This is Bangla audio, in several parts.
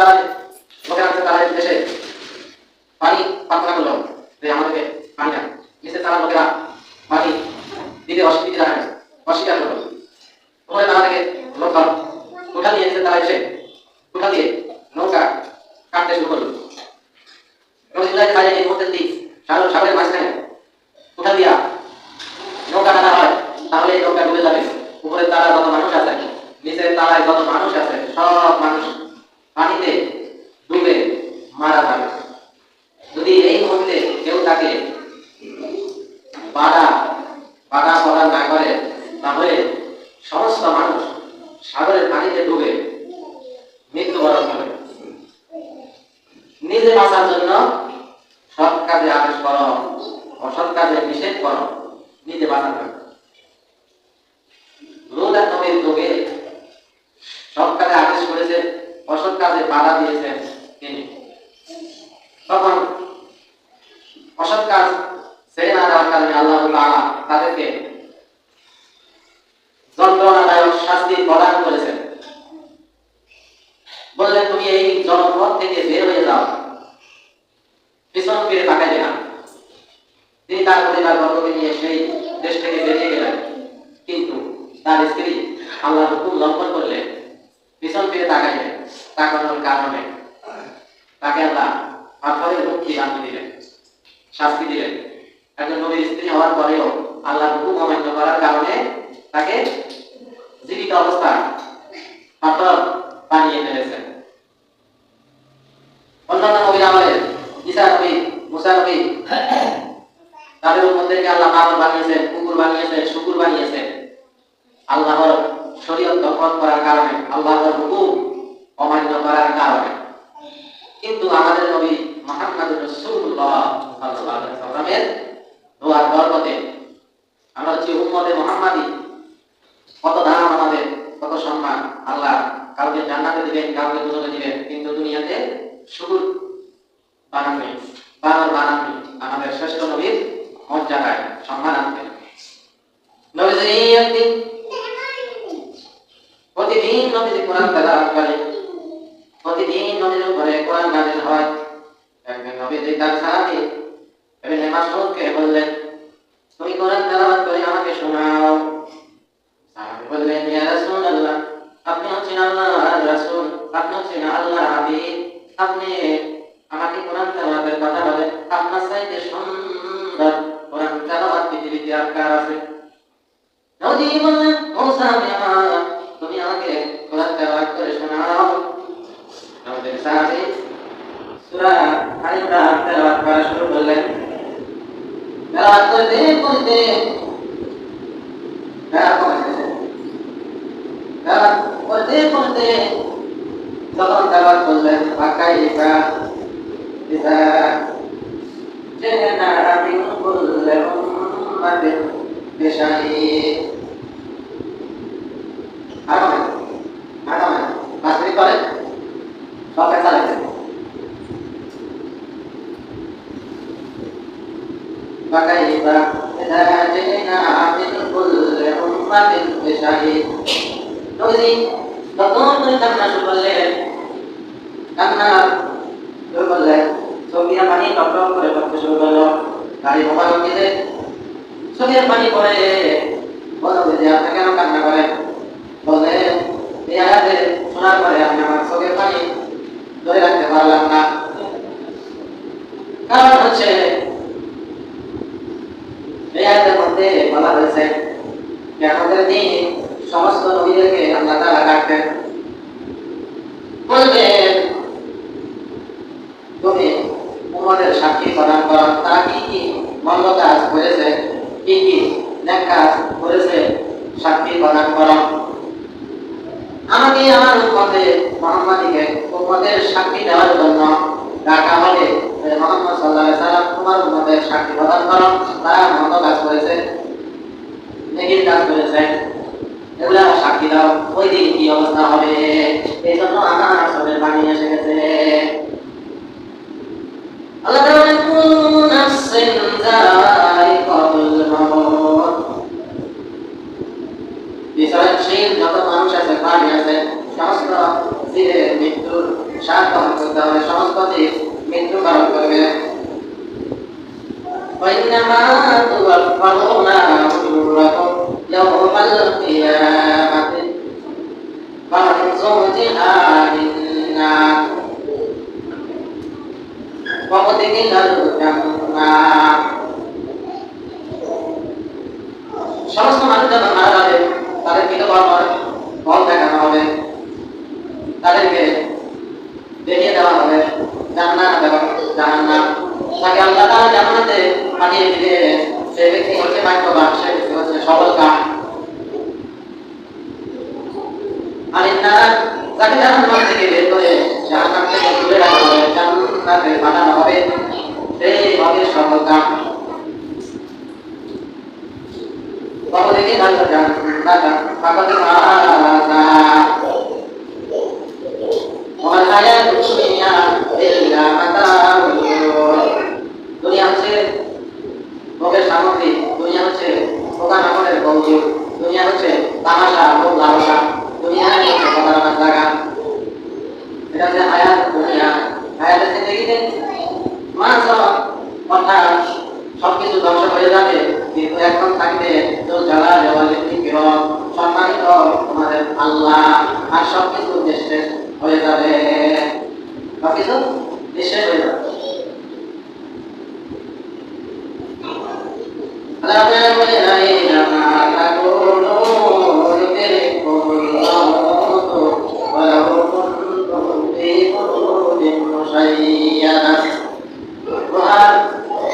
তারা লোকেরা তারা দেশে পানি প্রার্থনা করলো যে আমাদেরকে পানি না, নিচে তারা লোকেরা পানি দিতে অস্বীকার করলো। ওখানে তারা থেকে লোকজন কোঠা দিয়ে নিচে তারা এসে কোঠা দিয়ে নৌকা কাটতে শুরু করলো। এই মুহূর্তে যদি সাগরের মাঝখানে কোঠা দিয়া নৌকা টানা হয় তাহলে এই নৌকা ডুবে যাবে। উপরে তারা যত মানুষ আছে, নিচের তালায় যত মানুষ আছে, সব মানুষ পানিতে ডুবে মারা যাবে। যদি এই মুহূর্তে কেউ তাকে বাধা প্রদান না করে তাহলে সমস্ত মানুষ সাগরের পানিতে ডুবে মৃত্যুবরণ করে। নিজে বাঁচার জন্য সৎ কাজে আদেশ করো, অসৎ কাজে নিষেধ করো, নিজে বাঁচার জন্য। লূত নবীর যুগে সৎ কাজে আদেশ করেছে, অসৎ কাজে বাধা দিয়েছেন তিনি। তখন অসৎ কাজ ছেড়ে না দেওয়ার কারণে আল্লাহ তাআলা তাদেরকে যন্ত্রণাদায়ক শাস্তি প্রদান করেছেন। বললেন, তুমি এই জনপদ থেকে বের হয়ে যাও, পিছন ফিরে তাকাইবে না। তিনি তার পরিবার বর্গকে নিয়ে সেই দেশ থেকে বেরিয়ে গেলেন, কিন্তু তার স্ত্রী আল্লাহর হুকুম লঙ্ঘন করলে পিছন ফিরে তাকানোর কারণে তাকে আল্লাহ পাথরের মুক্তি বানিয়ে দিলেন, শাস্তি দিলেন। একজন নবীর স্ত্রী হওয়ার পরেও আল্লাহর হুকুম অমান্য করার কারণে তাকে জীবিত অবস্থা পাথর বানিয়ে ফেলেছেন। অন্যান্য নবীর আমলে ঈসা নবী, মুসা নবী, তাদের উম্মতদেরকে আল্লাহ পাগল বানিয়েছেন, কুকুর বানিয়েছেন, শুকুর বানিয়েছেন আল্লাহর শরীয়ত দখল করার কারণে, আল্লাহর হুকুম অমান্য করার কারণে। কিন্তু আমাদের নবী মুহাম্মদ রাসূলুল্লাহ সাল্লাল্লাহু আলাইহি ওয়াসাল্লামের দোয়ার বরকতে আমরা যে উম্মতে মুহাম্মাদি, কত দাম আমাদের, কত সম্মান। আল্লাহ কাউকে জান্নাতে দিবেন, কাউকে দুজকে দিবেন, কিন্তু দুনিয়াতে শুকুর বানাবেন, বানাবেন আমাদের শ্রেষ্ঠ নবীর মর্যাদায় সম্মান আনবেন। নবীজি প্রতিদিন নবীজি কোরআন তেলাওয়াত করে, প্রতিদিন নবীর উপরে কোরআন নাযিল হয়। একদিন নবীজি তার সাহাবী ইবনে মাসউদকে বললেন, তুমি কোরআন তেলাওয়াত করে আমাকে শোনাও। সাহাবী বললেন, ইয়া রাসূলুল্লাহ, আপনি হচ্ছেন আল্লাহর রাসূল, আপনি হচ্ছেন আল্লাহর হাবিব, আপনি আমাকে কোরআন তেলাওয়াতের কথা বলেন, আপনার চাইতে সুন্দর কোরআন তেলাওয়াত পৃথিবীতে আর কার আছে? নবীজি বললেন, ও সাহাবী আমার, তুমি আমাকে কোরআন তেলাওয়াত করে শোনাও। আমাদের সাহাবী সূরা আল ইমরান তেলাওয়াত করা শুরু করলেন। তেলাওয়াত করতে করতে যখন তেলাওয়াত করলেন, ফাকাইফা ইযা জি'না মিন কুল্লি উম্মাতিন বিশাহিদ। বাসরি করেন সবাই চালাইছেন। ফাকাইফা ইযা জি'না মিন কুল্লি উম্মাতিন বিশাহিদ। নবীজি তখন কান্না শুরু করলেন, কান্না শুরু করলেন, চোখের পানি টপটপ করে পড়তে শুরু করলো। গাড়ি মোবাইল দিতে চোখের পানি পড়ে। বলবে যে আপনি কেন কান্না করেন? বললেন, এই আয়াতে শোনার পরে আমি আমার চোখের পানি ধরে রাখতে পারলাম না। কারণ হচ্ছে এই আয়াতের মধ্যে বলা হয়েছে কিয়ামতের দিন সমস্ত নবীদেরকে আল্লাহ তাআলা ডাকবেন, বলবেন, তুমি উম্মতের সাক্ষী প্রদান করো, তারা কি কি মন্দ কাজ করেছে, কি কি নেক কাজ করেছে, সাক্ষী প্রদান করো। আমাকে আমার উম্মতে মুহাম্মাদীকে উম্মতের সাক্ষী দেওয়ার জন্য ডাকা হলে, মুহাম্মদ সাল্লাল্লাহু আলাইহি সাল্লাম, তোমার উম্মতের সাক্ষী প্রদান করো, তারা মন্দ কাজ করেছে, নেকির কাজ করেছে, এগুলা সাক্ষী দাও। ওই দিন কি অবস্থা হবে? এই জন্য আমার চোখের পানি এসে গেছে। আল্লাহ তাআলা বলেন, কুল্লু নাফসিন যায়িকাতুল মাউত। বিচরণশীল যত মানুষ আছে, প্রাণী আছে, সমস্ত জীবের মৃত্যুর স্বাদ বুঝতে হবে সমস্ত জীব মৃত্যু বরণ করবে। وإنما توفون أجوركم يوم القيامة فمن زحزح عن النار وأدخل الجنة সমস্ত মানুষ যখন মারা যাবে তাদের কৃতকর্মের ফল দেখানো হবে, তাদেরকে দেখিয়ে দেওয়া হবে জান্নাত এবং জাহান্নাম। তাকে আল্লাহ তাআলা জান্নাতে পাঠিয়ে দিলে সেই ব্যক্তি হচ্ছে ভাগ্যবান, সে ব্যক্তি হচ্ছে সফলকাম। আর তাকে জাহান্নাম থেকে বের করে জাহান্নাম থেকে তুলে রাখা হবে, জান্নাতে পাঠানো হবে, সেই হবে সফলকাম। وأدخل الجنة فقد فاز وما الحياة الدنيا إلا متاع الغرور। দুনিয়া হচ্ছে ভোগের সামগ্রী, দুনিয়া হচ্ছে পোকামাকড়ের কৌতুক, দুনিয়া হচ্ছে তামাশা ও লালসা, দুনিয়া হচ্ছে প্রতারণার জায়গা। এটা হচ্ছে হায়াত দুনিয়া। হায়াতের জিন্দেগিতে মাছ অর্থাৎ সবকিছু ধ্বংস হয়ে যাবে, কিন্তু এখন থাকবে জ্বালা দেওয়ালে সম্মানিত তোমাদের আল্লাহ, আর সবকিছু নিঃশেষ হয়ে যাবে, সবকিছু নিঃশেষ হয়ে যাবে।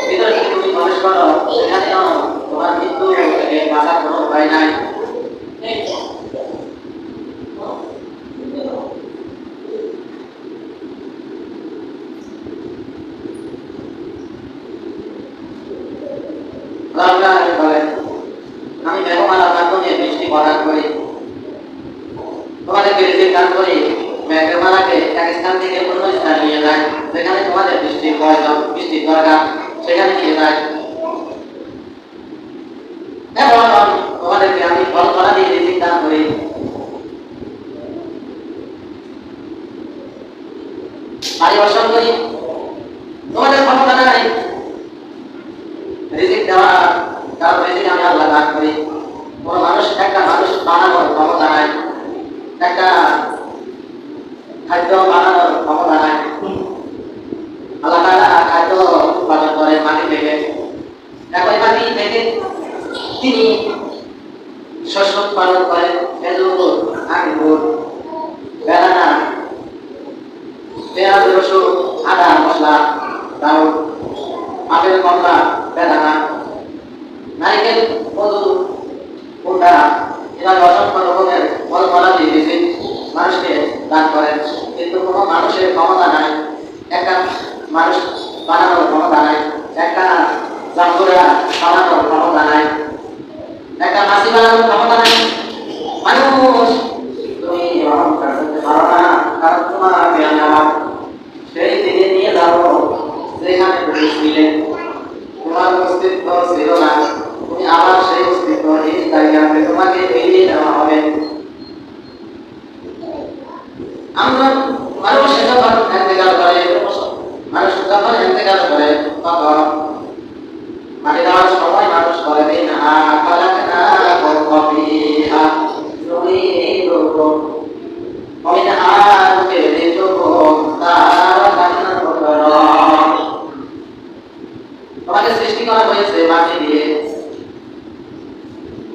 ভিতরে যদি তুমি প্রবেশ করো, সেখানে তোমার মৃত্যু থেকে বাঁচার কোনো উপায় নাই। আমি মেঘমালার মাধ্যমে বৃষ্টি প্রদান করি, তোমাদেরকে রিজিক দান করি, মেঘমালাকে এক স্থান থেকে অন্য স্থানে নিয়ে যায়, যেখানে তোমাদের বৃষ্টির প্রয়োজন, বৃষ্টির দরকার, সেখানে নিয়ে যায়। এবং তোমাদেরকে আমি ফল ফলা দিয়ে রিজিক দান করি। পানি বর্ষণ করি, তোমাদের ক্ষমতা নাই রিজিক দেওয়া, কারণ রিজিক আমি আল্লাহ দান করি। কোন মানুষ একটা মানুষ বানানোর ক্ষমতা নাই, একটা খাদ্য বানানোর ক্ষমতা নাই। আল্লাহ তাআলা খাদ্য উৎপাদন করে মাটি থেকে, একই মাটি থেকে তিনি শস্য উৎপাদন করেন, খেজুর, আঙ্গুর, বেদানা, পেঁয়াজ, রসুন, আদা, মশলা, চাউল, আপেল, কমলা, বেদানা, নারিকেল, মধু, কুন্ডা, এভাবে অসংখ্য রকমের ফল ফলাদি রিজিক মানুষকে দান করেন। কিন্তু কোনো মানুষের ক্ষমতা নাই, একটা মানুষ বানানোর ক্ষমতা নাই, একটা জাম্বুরা বানানোর ক্ষমতা নাই, একটা মাছি বানানোর ক্ষমতা নাই। মানুষ তুমি অহংকার করতে পারো না, কারণ তোমার আমার সেই দিকে নিয়ে যাবো যেখানে তুমি ছিলে, তোমার অস্তিত্ব ছিল না, তুমি আবার সেই অস্তিত্বহীন জায়গাতে তোমাকে ফিরিয়ে দেওয়া হবে। আমরা মানুষ যখন ইন্তেকাল করে, মানুষ যখন ইন্তেকাল করে, তখন মাটি দেওয়ার সময় মানুষ করে দিন তোমাকে সৃষ্টি করা হয়েছে মাটি দিয়ে,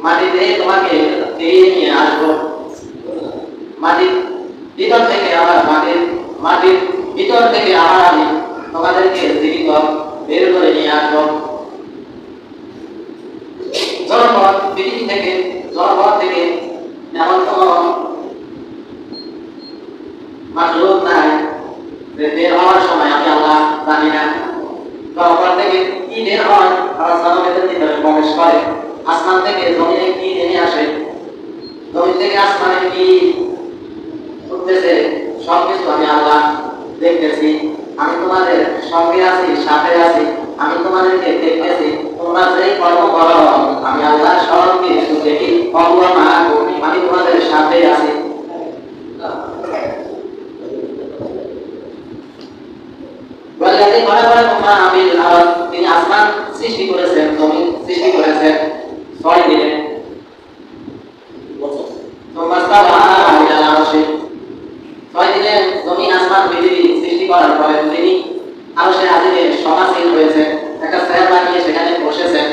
মাটি দিয়ে তোমাকে ফিরিয়ে নিয়ে আসবো। মাটির ভিতর থেকে আবার মাটির ভিতর থেকে আবার আমি তোমাদেরকে জীবিত বের করে নিয়ে আসবো। জনপদ পৃথিবী থেকে, জনপদ থেকে এমন কোন মাখলুক নাই যে বের হওয়ার সময় আমি আল্লাহ জানি না। জনপদ থেকে কি বের হয়, তারা জনপদের ভিতরে প্রবেশ করে। আসমান থেকে জমিনে কি নেমে আসে, জমিন থেকে আসমানে কি উঠতেছে, সবকিছু আমি আল্লাহ দেখতেছি। আমি তোমাদের সঙ্গে আছি, সাথে আছি, আমি তোমাদেরকে দেখতেছি। তোমরা যেই কর্ম করো আমি আল্লাহ সব কিছু দেখি, আমি তোমাদের সাথে আছি। আল্লাযী খালাকালাকুম মা আমিল আরদ, তিনি আসমান সৃষ্টি করেছেন, জমিন সৃষ্টি করেছেন 6 দিনে। তোমরা সাবা ইলাল আরশি, 6 দিনে জমিন আসমান পৃথিবী সৃষ্টি করার পরে তিনি আরশে আজিমে সমাসীন হয়েছে, একটা চেয়ার বানিয়ে সেখানে বসেছেন,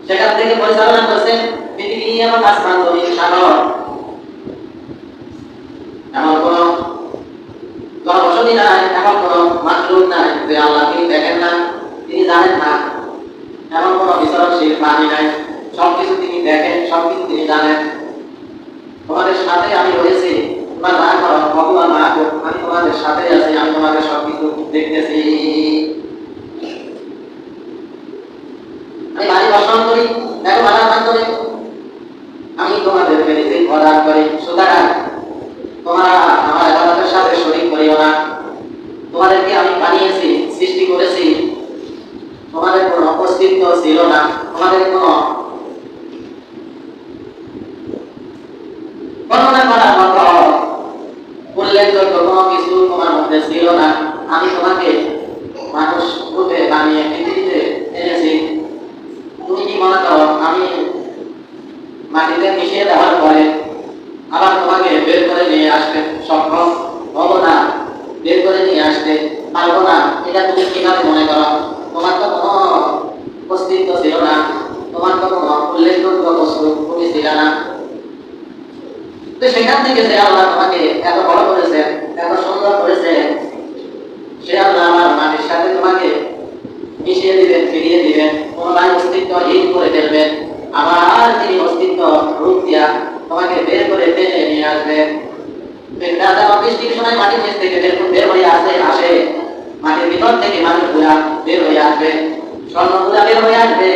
সেখান থেকে পরিচালনা করছেন পৃথিবী এবং আসমান জমিন সাগর। এমন কোন জনবসতি নাই, এমন কোন মাখলুক নাই যে আল্লাহ তিনি দেখেন না, তিনি জানেন না, এমন কোন বিচরণশীল প্রাণী নাই, সবকিছু তিনি দেখেন, সবকিছু তিনি জানেন। তোমাদের সাথে আমি রয়েছি, তোমরা না করো ভগবান না করো, আমি তোমাদের সাথে আছি, আমি তোমাদের সবকিছু দেখতেছি। আমি বাড়ি বর্ষণ করি, দেখো বাধার মাধ্যমে আমি তোমাদেরকে রিজিক প্রদান করি। সুতরাং তোমরা আমার ইবাদতের সাথে শরীক করিও না। তোমাদেরকে আমি বানিয়েছি, সৃষ্টি করেছি, তোমাদের কোনো অস্তিত্ব ছিল না, তোমাদের কোনো বর্ণনা করার মতো উল্লেখযোগ্য কোনো কিছু তোমার মধ্যে ছিল না। আমি তোমাকে মানুষ রূপে বানিয়ে পৃথিবীতে এনেছি। তুমি কি মনে করো আমি মাটিতে মিশিয়ে দেওয়ার পরে আবার তোমাকে বের করে নিয়ে আসতে সক্ষম হবো না? বের করে নিয়ে আসতে পারবো না? এটা তুমি কিভাবে মনে করো? তোমার তো কোনো অস্তিত্ব ছিল না, তোমার তো কোনো উল্লেখযোগ্য বস্তু তুমি ছিল না। তো সেখান থেকে যে আল্লাহ তোমাকে এত বড় করেছেন, এত সুন্দর করেছেন, সে আল্লাহ আমার মাটির সাথে তোমাকে মিশিয়ে দিবেন, ফিরিয়ে দিবেন, পুনরায় অস্তিত্বহীন করে ফেলবেন, আবার তিনি অস্তিত্ব রূপ দিয়া তোমাকে বের করে টেনে নিয়ে আসবেন। বৃষ্টির সময় মাটির নিচ থেকে বের হয়ে আসে, মাটির ভিতর থেকে মানুষগুলা বের হয়ে আসবে, স্বর্ণগুলা বের হয়ে আসবে।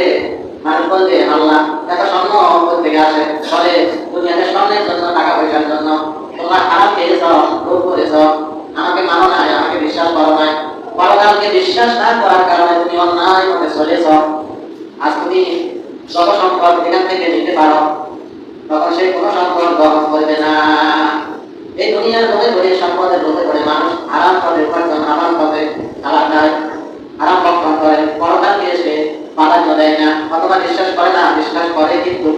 মানুষ বলবে আল্লাহ এত স্বর্ণ থেকে আসে, ফলে দুনিয়াতে স্বর্ণের জন্য, টাকা পয়সার জন্য তোমরা খারাপ খেয়েছ, রোগ করেছ, আমাকে মানো নাই, আমাকে বিশ্বাস করো নাই, পরকালকে বিশ্বাস না করার কারণে তুমি অন্যায় পথে চলেছ। আজ তুমি যত সম্পদ এখান থেকে নিতে পারো, তখন সে কোনো সম্পদ গ্রহণ করবে না। এই দুনিয়ার লোভে পড়ে, সম্পদের লোভে পড়ে মানুষ আরাম পথে উপার্জন, আরাম পথে খাবার খায়, আরাম ভক্ষণ করে, পরকালকে সে প্রাধান্য দেয় না, অথবা বিশ্বাস করে না, বিশ্বাস করে কিন্তু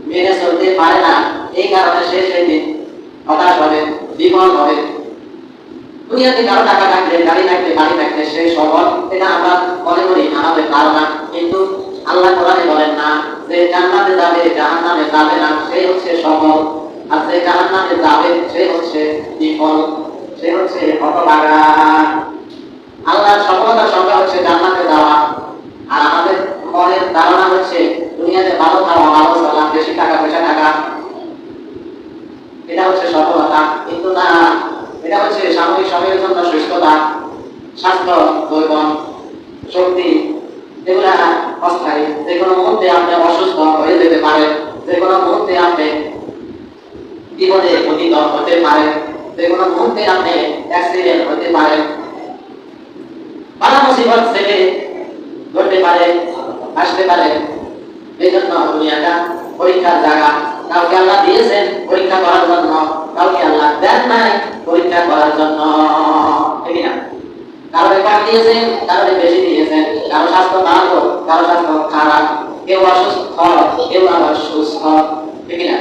মেনে চলতে পারে না। এই কারণে সে সেদিন হতাশ হবে, বিফল হবে। দুনিয়াতে কারো টাকা থাকলে, গাড়ি থাকলে, বাড়ি থাকলে সে সফল, এটা আমরা মনে করি আমাদের ধারণা। কিন্তু আল্লাহ কোরআনে বলেন না যে জান্নাতে যাবে, জাহান্নামে যাবে না, সে হচ্ছে সফল, আর যে জাহান্নামে যাবে সে হচ্ছে বিফল, সে হচ্ছে হতভাগা। আল্লাহর সফলতার সংজ্ঞা হচ্ছে জান্নাতে যাওয়া, আর আমাদের মনের ধারণা হচ্ছে দুনিয়াতে ভালো খাওয়া, ভালো চলা, বেশি টাকা পয়সা থাকা, এটা হচ্ছে সফলতা। কিন্তু না, এটা হচ্ছে সাময়িক সময়ের জন্য সুস্থতা, স্বাস্থ্য, যৌবন, শক্তি, এগুলা অস্থায়ী। যে কোনো মুহূর্তে আপনি অসুস্থ হয়ে যেতে পারেন, যে কোনো মুহূর্তে আপনি বিপদে পতিত হতে পারেন, যে কোনো মুহূর্তে আপনি অ্যাক্সিডেন্ট হতে পারেন, বালা মুসিবত থেকে ঘটতে পারে, আসতে পারে। এই জন্য দুনিয়াটা পরীক্ষার জায়গা। কাউকে আল্লাহ দিয়েছেন পরীক্ষা করার জন্য, কাউকে আল্লাহ দেন নাই পরীক্ষা করার জন্য, ঠিক না? কারো কম দিয়েছেন, কারো বেশি দিয়েছেন, কারো স্বাস্থ্য ভালো, কারো স্বাস্থ্য খারাপ, কেউ অসুস্থ, কেউ আবার সুস্থ, ঠিক না?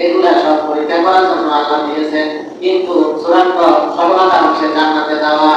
এগুলা সব পরীক্ষা করার জন্য আল্লাহ দিয়েছেন। কিন্তু চূড়ান্ত সফলতা হচ্ছে জান্নাতে যাওয়া।